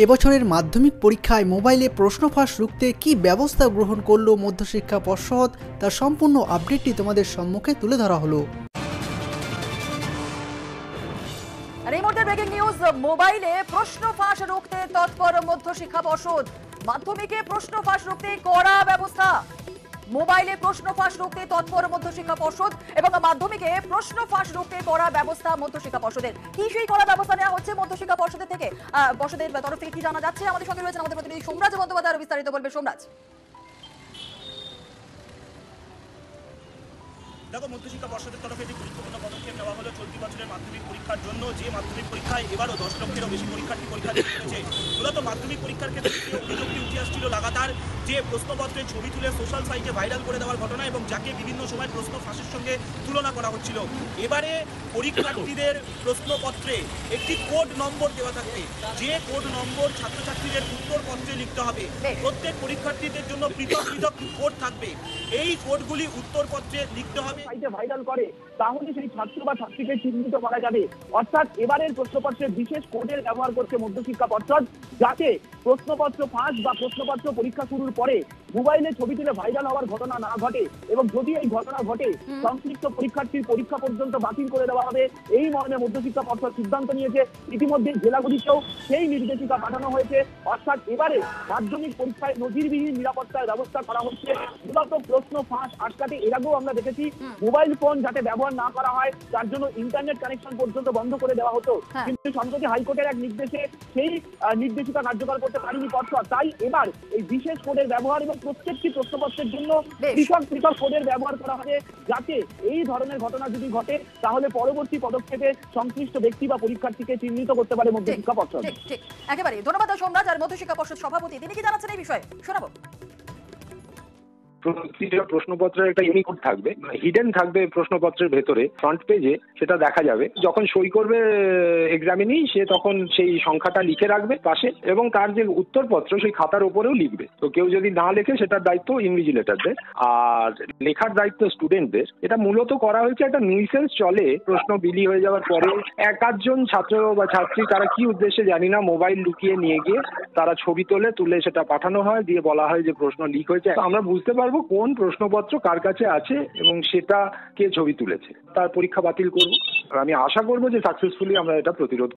এবছরের মাধ্যমিক পরীক্ষায় মোবাইলে প্রশ্ন ফাঁস রুখতে কী ব্যবস্থা গ্রহণ করল মধ্যশিক্ষা পর্ষদ, তার সম্পূর্ণ আপডেটটি তোমাদের সম্মুখে তুলে ধরা হলো। আর এই মুহূর্তে ব্রেকিং নিউজ, মোবাইলে প্রশ্ন ফাঁস রুখতে তৎপর মধ্যশিক্ষা পর্ষদ। মাধ্যমিকে প্রশ্ন ফাঁস রুখতে কড়া ব্যবস্থা। মোবাইলে প্রশ্ন ফাঁস রুখতে তৎপর মধ্যশিক্ষা পর্ষদ এবং মাধ্যমিকে প্রশ্ন ফাঁস রুখতে কড়া ব্যবস্থা মধ্যশিক্ষা পর্ষদের। কি সেই কড়া ব্যবস্থা নেওয়া হচ্ছে মধ্যশিক্ষা পর্ষদের থেকে, পর্ষদের তরফ থেকে কি জানা যাচ্ছে? আমাদের সঙ্গে রয়েছেন আমাদের প্রতিনিধি সোমরাজ বন্দ্যোপাধ্যায়, আরো বিস্তারিত বলবে সোমরাজ। দেখো, মধ্যশিক্ষা পর্ষদের তরফে যে গুরুত্বপূর্ণ পদক্ষেপ নেওয়া হলো চলতি বছরের মাধ্যমিক পরীক্ষার জন্য, যে মাধ্যমিক পরীক্ষায় এবারও 10 লক্ষেরও বেশি পরীক্ষার্থী পরীক্ষা দিতে চলেছে। মূলত মাধ্যমিক পরীক্ষার ক্ষেত্রে অভিযোগটি উঠে আসছিল লাগাতার যে প্রশ্নপত্রের ছবি তুলে সোশ্যাল সাইটে ভাইরাল করে দেওয়ার ঘটনা এবং যাকে বিভিন্ন সময় প্রশ্ন ফাঁসের সঙ্গে তুলনা করা হচ্ছিল। এবারে পরীক্ষার্থীদের প্রশ্নপত্রে একটি কোড নম্বর দেওয়া থাকবে, যে কোড নম্বর ছাত্রছাত্রীদের উত্তরপত্রে লিখতে হবে। প্রত্যেক পরীক্ষার্থীদের জন্য পৃথক পৃথক কোড থাকবে, এই কোডগুলি উত্তরপত্রে লিখতে হবে। সাইটে ভাইরাল করে তাহলে সেই ছাত্র বা ছাত্রীকে চিহ্নিত করা যাবে। অর্থাৎ এবারের প্রশ্নপত্রে বিশেষ কোডের ব্যবহার করছে মধ্যশিক্ষা পর্ষদ, যাতে প্রশ্নপত্র ফাঁস বা প্রশ্নপত্র পরীক্ষা শুরুর পরে মোবাইলে ছবি তুলে ভাইরাল হওয়ার ঘটনা না ঘটে এবং যদি এই ঘটনা ঘটে সংশ্লিষ্ট পরীক্ষার্থীর পরীক্ষা পর্যন্ত বাতিল করে দেওয়া হবে। এই মর্মে মধ্যশিক্ষা পর্ষদ সিদ্ধান্ত নিয়েছে। ইতিমধ্যে জেলাগুলিতেও সেই নির্দেশিকা পাঠানো হয়েছে। অর্থাৎ এবারে মাধ্যমিক পরীক্ষায় নজিরবিহীন নিরাপত্তার ব্যবস্থা করা হচ্ছে। মূলত প্রশ্ন ফাঁস আটকাতে এর আগেও আমরা দেখেছি মোবাইল ফোন যাতে ব্যবহার না করা হয় তার জন্য ইন্টারনেট কানেকশন পর্যন্ত বন্ধ করে দেওয়া হতো, কিন্তু সম্প্রতি হাইকোর্টের এক নির্দেশে সেই নির্দেশিকা কার্যকর করতে পারেনি পর্ষদ। তাই এবার এই বিশেষ কোডের ব্যবহার এবং প্রত্যেকটি প্রশ্নপত্রের জন্য পৃথক পৃথক কোডের ব্যবহার করা হবে, যাতে এই ধরনের ঘটনা যদি ঘটে তাহলে পরবর্তী পদক্ষেপে সংশ্লিষ্ট ব্যক্তি বা পরীক্ষার্থীকে চিহ্নিত করতে পারে মধ্যশিক্ষা পর্ষদ। ঠিক, একেবারে ধন্যবাদ সোমরাজ। আর মধ্যশিক্ষা পর্ষদ সভাপতি তিনি কি জানাচ্ছেন এই বিষয়ে শোনাবো। প্রতিটা প্রশ্নপত্রের একটা ইউনিকোড থাকবে, হিডেন থাকবে প্রশ্নপত্রের ভেতরে, ফ্রন্ট পেজে সেটা দেখা যাবে। যখন সই করবে এক্সামিনি, সে তখন সেই সংখ্যাটা লিখে রাখবে পাশে এবং তার যে উত্তরপত্র সেই খাতার উপরেও লিখবে। তো কেউ যদি না লেখে সেটার দায়িত্ব ইনভিজিলেটরদের, আর লেখার দায়িত্ব স্টুডেন্টদের। এটা মূলত করা হয়েছে একটা নিউইসেন্স চলে প্রশ্ন বিলি হয়ে যাওয়ার পরে একাধজন ছাত্র বা ছাত্রী, তারা কি উদ্দেশ্যে জানি না, মোবাইল লুকিয়ে নিয়ে গিয়ে তারা ছবি তুলে সেটা পাঠানো হয়, দিয়ে বলা হয় যে প্রশ্ন লিক হয়েছে। আমরা বুঝতে পারবো কোন প্রশ্নপত্র কার কাছে আছে এবং সেটা কে ছবি তুলেছে, তার পরীক্ষা বাতিল করব। আমি আশা করবো যে সাকসেসফুলি আমরা এটা প্রতিরোধ